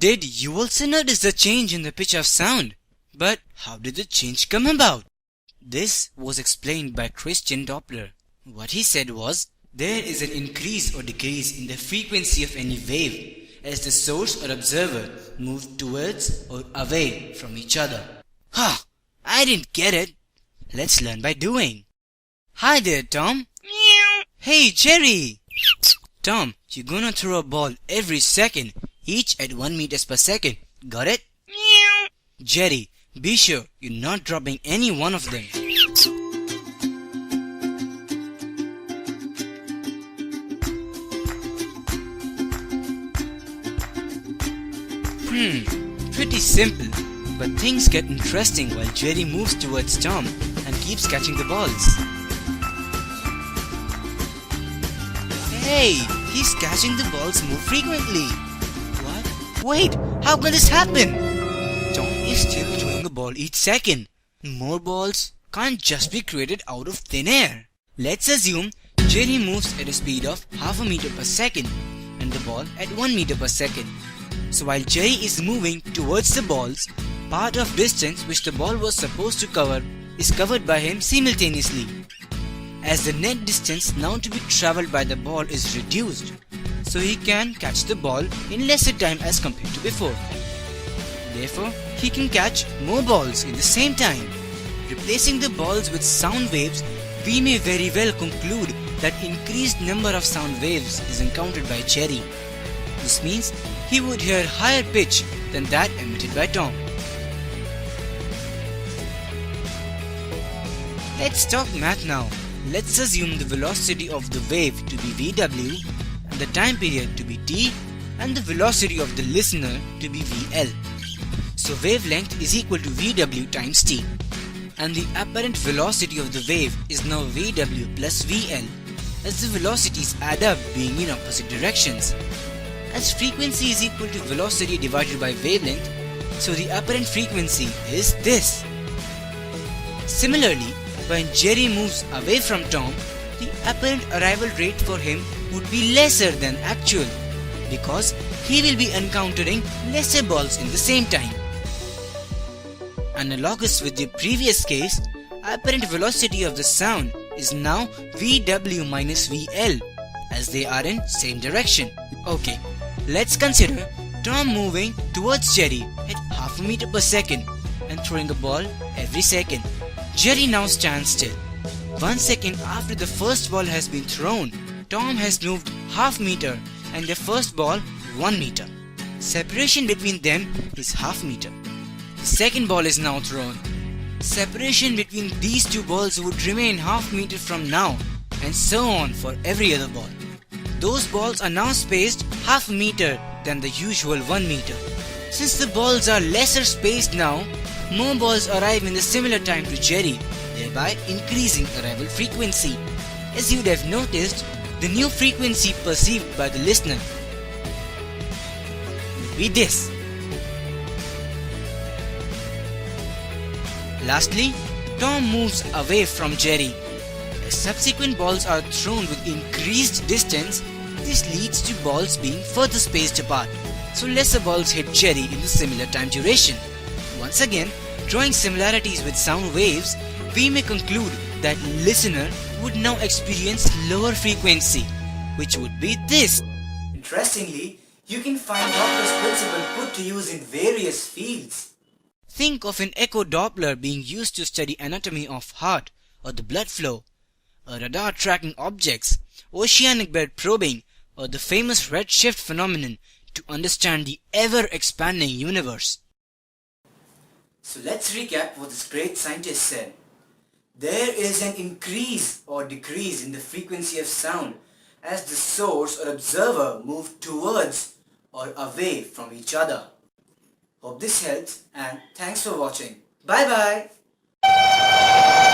Did you also notice the change in the pitch of sound? But how did the change come about? This was explained by Christian Doppler. What he said was, there is an increase or decrease in the frequency of any wave as the source or observer moves towards or away from each other. I didn't get it. Let's learn by doing. Hi there, Tom. Meow. Hey, Jerry. Tom, you're gonna throw a ball every second, each at 1 meters per second. Got it? Meow. Jerry, be sure you're not dropping any one of them. Pretty simple, but things get interesting while Jerry moves towards Tom and keeps catching the balls. Hey, he's catching the balls more frequently. What? Wait, how can this happen? Tom is still throwing the ball each second. More balls can't just be created out of thin air. Let's assume Jerry moves at a speed of half a meter per second and the ball at 1 meter per second. So while Jerry is moving towards the balls, part of distance which the ball was supposed to cover is covered by him simultaneously. As the net distance now to be travelled by the ball is reduced, so he can catch the ball in lesser time as compared to before. Therefore, he can catch more balls in the same time. Replacing the balls with sound waves, we may very well conclude that increased number of sound waves is encountered by Jerry. This means he would hear higher pitch than that emitted by Tom. Let's talk math now. Let's assume the velocity of the wave to be Vw, and the time period to be t, and the velocity of the listener to be Vl. So wavelength is equal to Vw times t, and the apparent velocity of the wave is now Vw plus Vl, as the velocities add up being in opposite directions. As frequency is equal to velocity divided by wavelength, so the apparent frequency is this. Similarly, when Jerry moves away from Tom, the apparent arrival rate for him would be lesser than actual, because he will be encountering lesser balls in the same time. Analogous with the previous case, apparent velocity of the sound is now Vw minus Vl, as they are in same direction. Okay, let's consider Tom moving towards Jerry at half a meter per second and throwing a ball every second. Jerry now stands still. 1 second after the first ball has been thrown, Tom has moved half meter and the first ball 1 meter. Separation between them is half meter. The second ball is now thrown. Separation between these two balls would remain half meter from now, and so on for every other ball. Those balls are now spaced half a meter than the usual 1 meter. Since the balls are lesser spaced now, more balls arrive in the similar time to Jerry, thereby increasing arrival frequency. As you'd have noticed, the new frequency perceived by the listener would be this. Lastly, Tom moves away from Jerry. As subsequent balls are thrown with increased distance, this leads to balls being further spaced apart, so lesser balls hit Jerry in the similar time duration. Once again, drawing similarities with sound waves, we may conclude that listener would now experience lower frequency, which would be this. Interestingly, you can find Doppler's principle put to use in various fields. Think of an echo Doppler being used to study anatomy of heart or the blood flow, a radar tracking objects, oceanic bed probing, or the famous redshift phenomenon to understand the ever-expanding universe. So let's recap what this great scientist said. There is an increase or decrease in the frequency of sound as the source or observer move towards or away from each other. Hope this helps and thanks for watching. Bye bye.